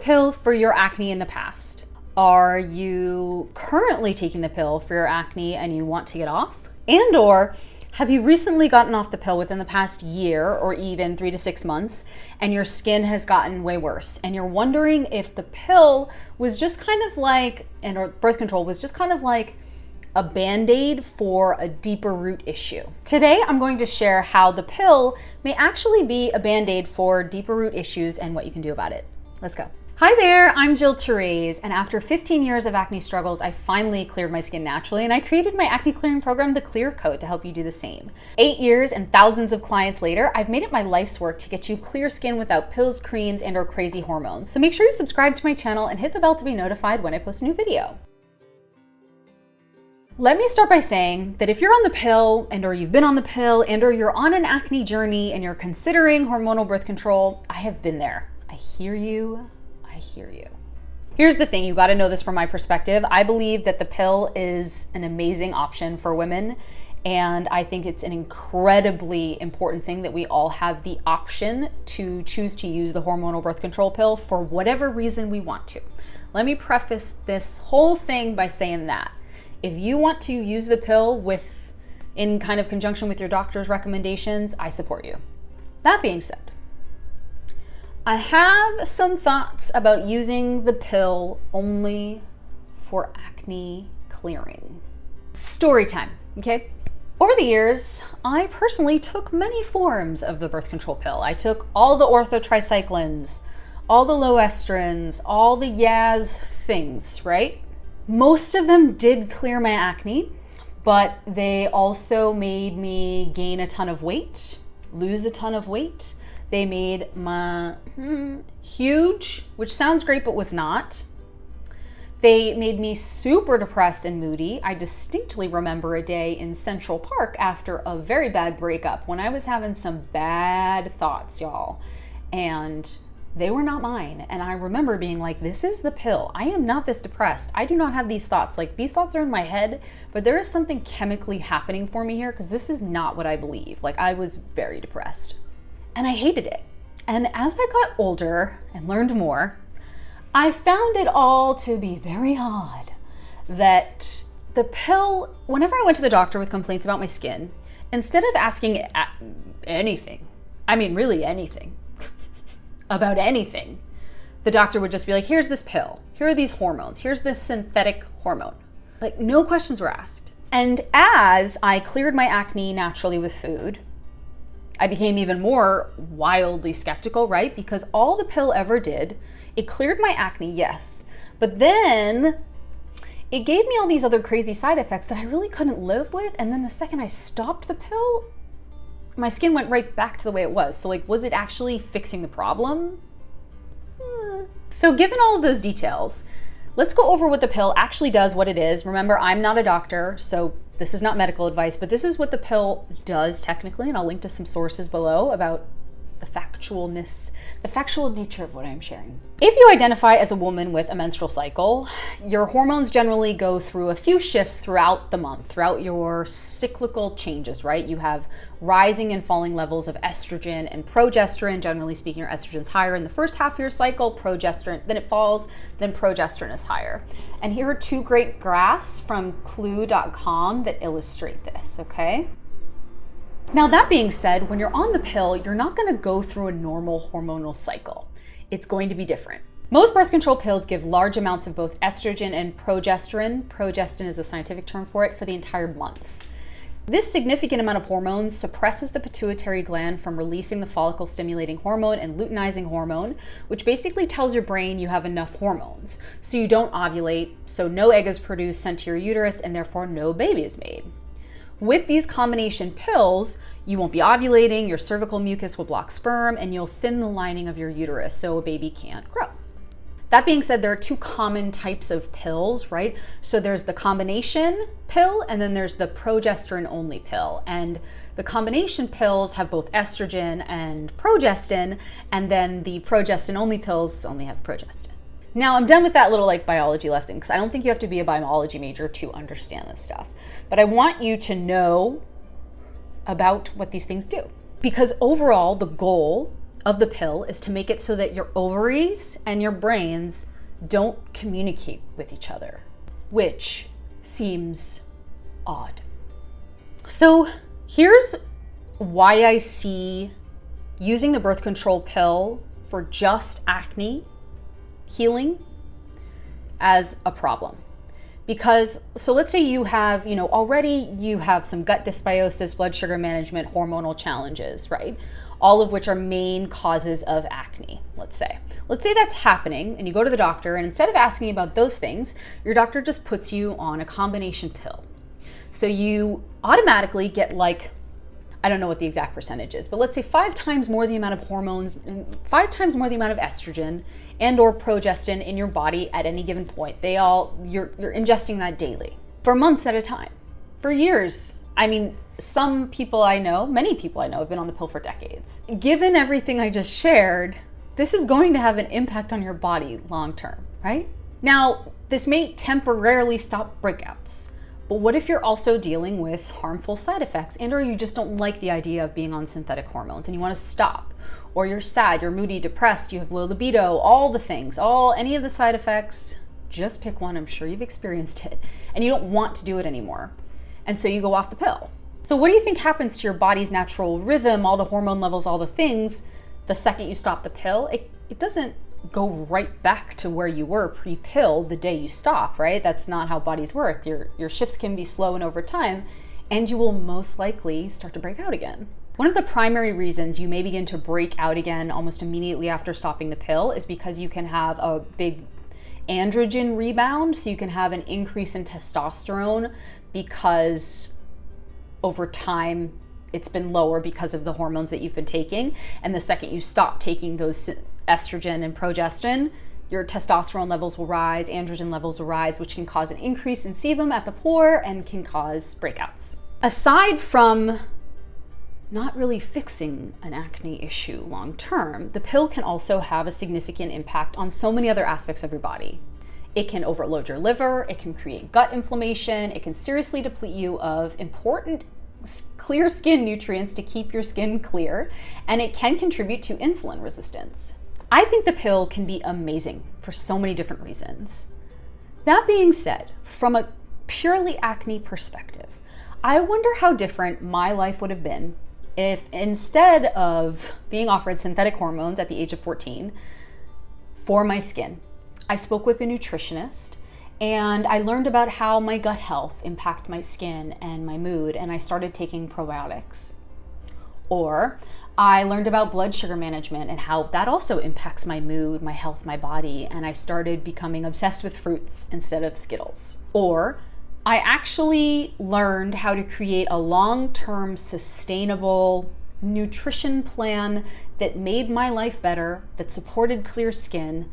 pill for your acne in the past? Are you currently taking the pill for your acne and you want to get off? And or have you recently gotten off the pill within the past year or even 3 to 6 months and your skin has gotten way worse and you're wondering if the pill was just kind of like, or birth control was just kind of like a band-aid for a deeper root issue? Today, I'm going to share how the pill may actually be a band-aid for deeper root issues and what you can do about it. Let's go. Hi there, I'm Therese, and after 15 years of acne struggles, I finally cleared my skin naturally, and I created my acne clearing program, The Clear Coat, to help you do the same. 8 years and thousands of clients later, I've made it my life's work to get you clear skin without pills, creams, and or crazy hormones. So make sure you subscribe to my channel and hit the bell to be notified when I post a new video. Let me start by saying that if you're on the pill and or you've been on the pill and or you're on an acne journey and you're considering hormonal birth control, I have been there. I hear you. Here's the thing, you gotta know this from my perspective. I believe that the pill is an amazing option for women, and I think it's an incredibly important thing that we all have the option to choose to use the hormonal birth control pill for whatever reason we want to. Let me preface this whole thing by saying that if you want to use the pill in kind of conjunction with your doctor's recommendations, I support you. That being said, I have some thoughts about using the pill only for acne clearing. Story time, okay? Over the years, I personally took many forms of the birth control pill. I took all the orthotricyclines, all the loestrins, all the Yaz things, right? Most of them did clear my acne, but they also made me gain a ton of weight, lose a ton of weight. They made my huge, which sounds great but was not. They made me super depressed and moody. I distinctly remember a day in Central Park after a very bad breakup when I was having some bad thoughts, y'all, and they were not mine. And I remember being like, this is the pill. I am not this depressed. I do not have these thoughts. Like, these thoughts are in my head, but there is something chemically happening for me here because this is not what I believe. Like, I was very depressed. And I hated it. And as I got older and learned more, I found it all to be very odd that the pill, whenever I went to the doctor with complaints about my skin, instead of asking anything, I mean really anything, about anything, the doctor would just be like, here's this pill, here are these hormones, here's this synthetic hormone. Like, no questions were asked. And as I cleared my acne naturally with food, I became even more wildly skeptical, right? Because all the pill ever did, it cleared my acne, yes, but then it gave me all these other crazy side effects that I really couldn't live with. And then the second I stopped the pill, my skin went right back to the way it was. So like, was it actually fixing the problem? So given all of those details, let's go over what the pill actually does, what it is. Remember, I'm not a doctor, so this is not medical advice, but this is what the pill does technically, and I'll link to some sources below about the factual nature of what I'm sharing. If you identify as a woman with a menstrual cycle, your hormones generally go through a few shifts throughout the month, throughout your cyclical changes, right? You have rising and falling levels of estrogen and progesterone. Generally speaking, your estrogen's higher in the first half of your cycle, progesterone, then it falls, then progesterone is higher. And here are two great graphs from clue.com that illustrate this, okay? Now, that being said, when you're on the pill, you're not going to go through a normal hormonal cycle. It's going to be different. Most birth control pills give large amounts of both estrogen and progesterone. Progestin is a scientific term for it, for the entire month. This significant amount of hormones suppresses the pituitary gland from releasing the follicle stimulating hormone and luteinizing hormone, which basically tells your brain you have enough hormones. So you don't ovulate, so no egg is produced, sent to your uterus, and therefore no baby is made. With these combination pills, you won't be ovulating, your cervical mucus will block sperm, and you'll thin the lining of your uterus so a baby can't grow. That being said, there are two common types of pills, right? So there's the combination pill, and then there's the progesterone only pill. And the combination pills have both estrogen and progestin, and then the progestin only pills only have progestin. Now, I'm done with that little biology lesson because I don't think you have to be a biology major to understand this stuff. But I want you to know about what these things do. Because overall, the goal of the pill is to make it so that your ovaries and your brains don't communicate with each other, which seems odd. So here's why I see using the birth control pill for just acne healing as a problem. Because, so let's say you have, already you have some gut dysbiosis, blood sugar management, hormonal challenges, right? All of which are main causes of acne, let's say. Let's say that's happening and you go to the doctor, and instead of asking about those things, your doctor just puts you on a combination pill. So you automatically get I don't know what the exact percentage is, but let's say 5 times more the amount of hormones, 5 times more the amount of estrogen and or progestin in your body at any given point. You're ingesting that daily for months at a time, for years. I mean, some people I know, many people I know have been on the pill for decades. Given everything I just shared, this is going to have an impact on your body long term, right? Now, this may temporarily stop breakouts. But what if you're also dealing with harmful side effects, and or you just don't like the idea of being on synthetic hormones and you want to stop? Or you're sad, you're moody, depressed, you have low libido, all the things, any of the side effects, just pick one, I'm sure you've experienced it, and you don't want to do it anymore. And so you go off the pill. So what do you think happens to your body's natural rhythm, all the hormone levels, all the things, the second you stop the pill? It doesn't go right back to where you were pre-pill the day you stop, right? That's not how bodies work. Your shifts can be slow and over time, and you will most likely start to break out again. One of the primary reasons you may begin to break out again almost immediately after stopping the pill is because you can have a big androgen rebound. So you can have an increase in testosterone because over time it's been lower because of the hormones that you've been taking. And the second you stop taking those estrogen and progestin, your testosterone levels will rise, androgen levels will rise, which can cause an increase in sebum at the pore and can cause breakouts. Aside from not really fixing an acne issue long term, the pill can also have a significant impact on so many other aspects of your body. It can overload your liver, it can create gut inflammation, it can seriously deplete you of important clear skin nutrients to keep your skin clear, and it can contribute to insulin resistance. I think the pill can be amazing for so many different reasons. That being said, from a purely acne perspective, I wonder how different my life would have been if instead of being offered synthetic hormones at the age of 14 for my skin, I spoke with a nutritionist and I learned about how my gut health impacted my skin and my mood, and I started taking probiotics. Or I learned about blood sugar management and how that also impacts my mood, my health, my body, and I started becoming obsessed with fruits instead of Skittles. Or I actually learned how to create a long-term sustainable nutrition plan that made my life better, that supported clear skin,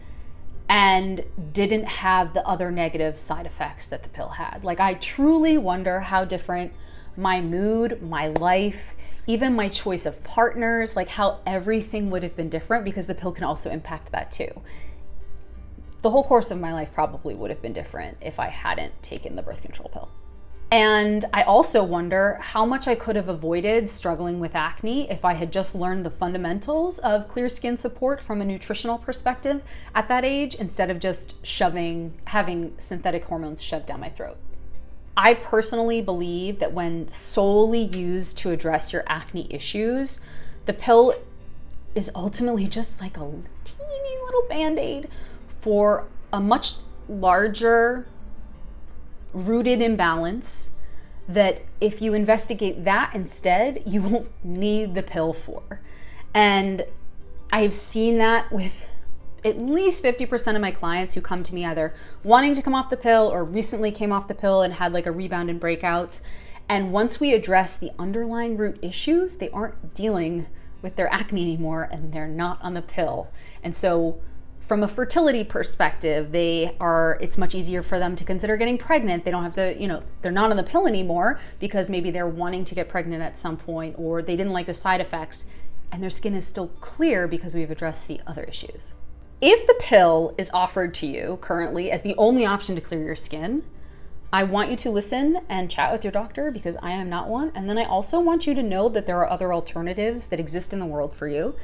and didn't have the other negative side effects that the pill had. I truly wonder how different my mood, my life, even my choice of partners, how everything would have been different, because the pill can also impact that too. The whole course of my life probably would have been different if I hadn't taken the birth control pill. And I also wonder how much I could have avoided struggling with acne if I had just learned the fundamentals of clear skin support from a nutritional perspective at that age, instead of just having synthetic hormones shoved down my throat. I personally believe that when solely used to address your acne issues, the pill is ultimately just like a teeny little band-aid for a much larger rooted imbalance that if you investigate that instead, you won't need the pill for. And I have seen that with at least 50% of my clients who come to me either wanting to come off the pill or recently came off the pill and had a rebound in breakouts. And once we address the underlying root issues, they aren't dealing with their acne anymore and they're not on the pill. And so from a fertility perspective, it's much easier for them to consider getting pregnant. They don't have to, they're not on the pill anymore because maybe they're wanting to get pregnant at some point, or they didn't like the side effects, and their skin is still clear because we've addressed the other issues. If the pill is offered to you currently as the only option to clear your skin, I want you to listen and chat with your doctor because I am not one. And then I also want you to know that there are other alternatives that exist in the world for you.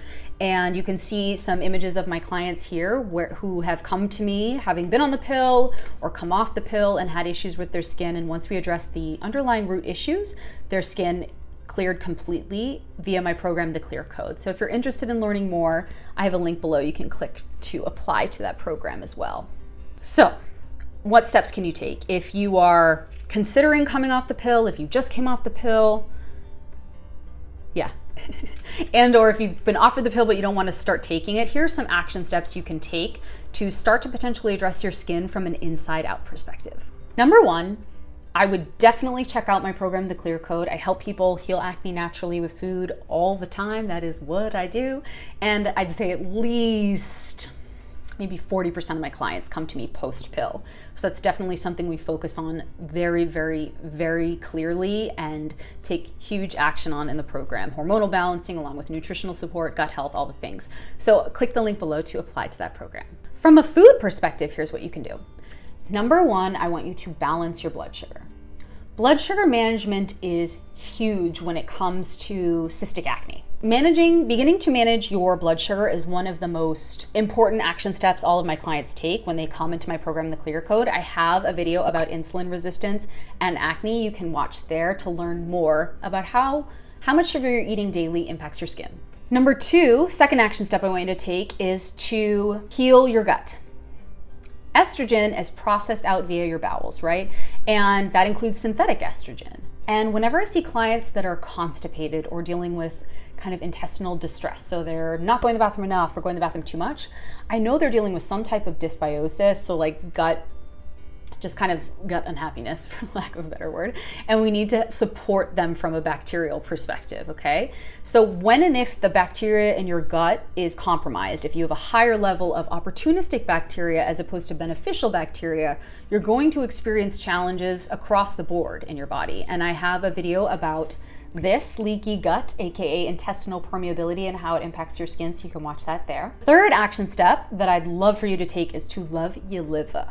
And you can see some images of my clients here who have come to me having been on the pill or come off the pill and had issues with their skin. And once we address the underlying root issues, their skin cleared completely via my program, The Clear Code. So if you're interested in learning more, I have a link below. You can click to apply to that program as well. So what steps can you take if you are considering coming off the pill, if you just came off the pill, and or if you've been offered the pill but you don't want to start taking it? Here's some action steps you can take to start to potentially address your skin from an inside out perspective. Number one, I would definitely check out my program, The Clear Code. I help people heal acne naturally with food all the time. That is what I do. And I'd say at least maybe 40% of my clients come to me post-pill. So that's definitely something we focus on very, very, very clearly and take huge action on in the program. Hormonal balancing along with nutritional support, gut health, all the things. So click the link below to apply to that program. From a food perspective, here's what you can do. Number one, I want you to balance your blood sugar. Blood sugar management is huge when it comes to cystic acne. Beginning to manage your blood sugar is one of the most important action steps all of my clients take when they come into my program, The Clear Code. I have a video about insulin resistance and acne you can watch there to learn more about how much sugar you're eating daily impacts your skin. Number two, second action step I want you to take is to heal your gut. Estrogen is processed out via your bowels, right? And that includes synthetic estrogen. And whenever I see clients that are constipated or dealing with kind of intestinal distress, so they're not going to the bathroom enough or going to the bathroom too much, I know they're dealing with some type of dysbiosis, so like gut unhappiness, for lack of a better word, and we need to support them from a bacterial perspective, okay? So when and if the bacteria in your gut is compromised, if you have a higher level of opportunistic bacteria as opposed to beneficial bacteria, you're going to experience challenges across the board in your body. And I have a video about this leaky gut, aka intestinal permeability, and how it impacts your skin, so you can watch that there. Third action step that I'd love for you to take is to love your liver.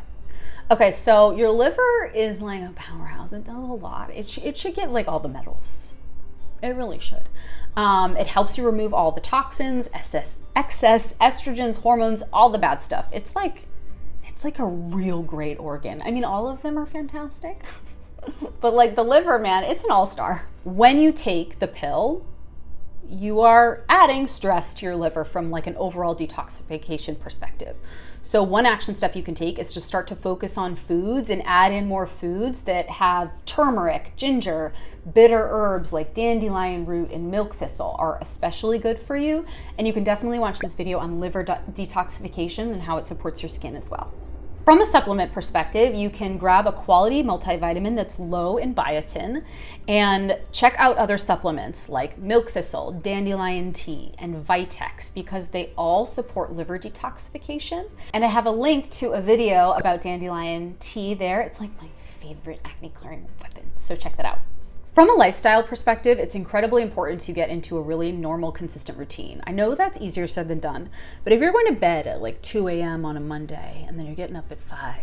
Okay, so your liver is like a powerhouse. It does a lot. It should get like all the medals. It really should. It helps you remove all the toxins, excess estrogens, hormones, all the bad stuff. It's like a real great organ. I mean, all of them are fantastic, but like the liver, man, it's an all-star. When you take the pill, you are adding stress to your liver from like an overall detoxification perspective. So one action step you can take is to start to focus on foods and add in more foods that have turmeric, ginger, bitter herbs like dandelion root and milk thistle are especially good for you. And you can definitely watch this video on liver detoxification and how it supports your skin as well. From a supplement perspective, you can grab a quality multivitamin that's low in biotin and check out other supplements like milk thistle, dandelion tea, and Vitex because they all support liver detoxification. And I have a link to a video about dandelion tea there. It's like my favorite acne clearing weapon, so check that out. From a lifestyle perspective, it's incredibly important to get into a really normal, consistent routine. I know that's easier said than done, but if you're going to bed at like 2 a.m. on a Monday, and then you're getting up at 5,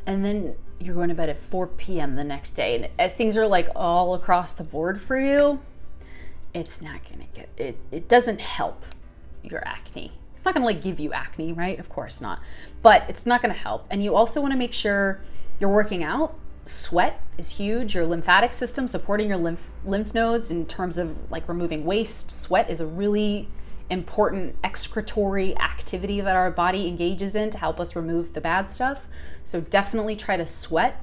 and then you're going to bed at 4 p.m. the next day, and things are like all across the board for you, it's not gonna it doesn't help your acne. It's not gonna like give you acne, right? Of course not, but it's not gonna help. And you also wanna make sure you're working out. Sweat is huge. Your lymphatic system, supporting your lymph nodes in terms of like removing waste. Sweat is a really important excretory activity that our body engages in to help us remove the bad stuff. So definitely try to sweat.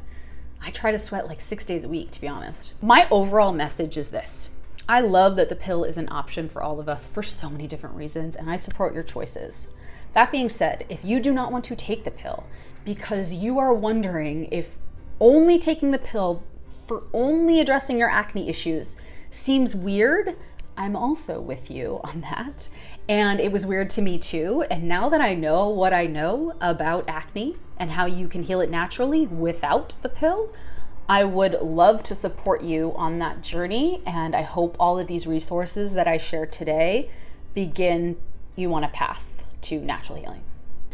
I try to sweat like 6 days a week, to be honest. My overall message is this. I love that the pill is an option for all of us for so many different reasons, and I support your choices. That being said, if you do not want to take the pill because you are wondering if only taking the pill for only addressing your acne issues seems weird, I'm also with you on that. And it was weird to me too. And now that I know what I know about acne and how you can heal it naturally without the pill, I would love to support you on that journey. And I hope all of these resources that I share today begin you on a path to natural healing.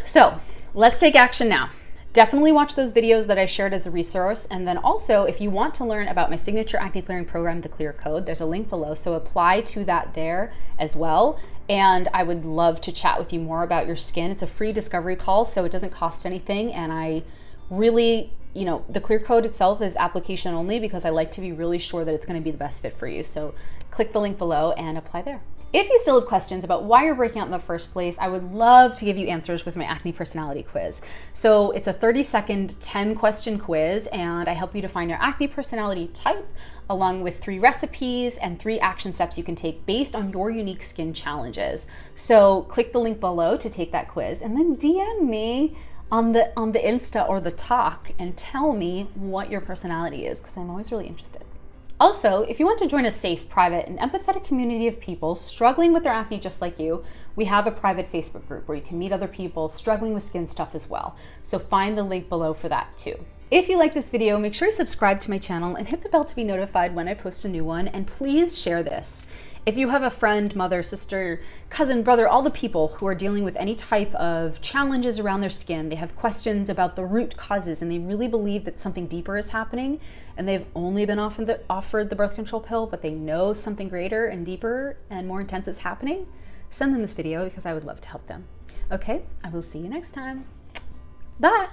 So let's take action now. Definitely watch those videos that I shared as a resource. And then also, if you want to learn about my signature acne clearing program, The Clear Code, there's a link below. So apply to that there as well. And I would love to chat with you more about your skin. It's a free discovery call, so it doesn't cost anything. And I really, the Clear Code itself is application only because I like to be really sure that it's going to be the best fit for you. So click the link below and apply there. If you still have questions about why you're breaking out in the first place, I would love to give you answers with my acne personality quiz. So it's a 30-second, 10-question quiz, and I help you define your acne personality type, along with 3 recipes and 3 action steps you can take based on your unique skin challenges. So click the link below to take that quiz, and then DM me on the Insta or the talk and tell me what your personality is, because I'm always really interested. Also, if you want to join a safe, private, and empathetic community of people struggling with their acne just like you, we have a private Facebook group where you can meet other people struggling with skin stuff as well. So find the link below for that too. If you like this video, make sure you subscribe to my channel and hit the bell to be notified when I post a new one, and please share this. If you have a friend, mother, sister, cousin, brother, all the people who are dealing with any type of challenges around their skin, they have questions about the root causes and they really believe that something deeper is happening, and they've only been offered the birth control pill, but they know something greater and deeper and more intense is happening, send them this video because I would love to help them. Okay, I will see you next time. Bye.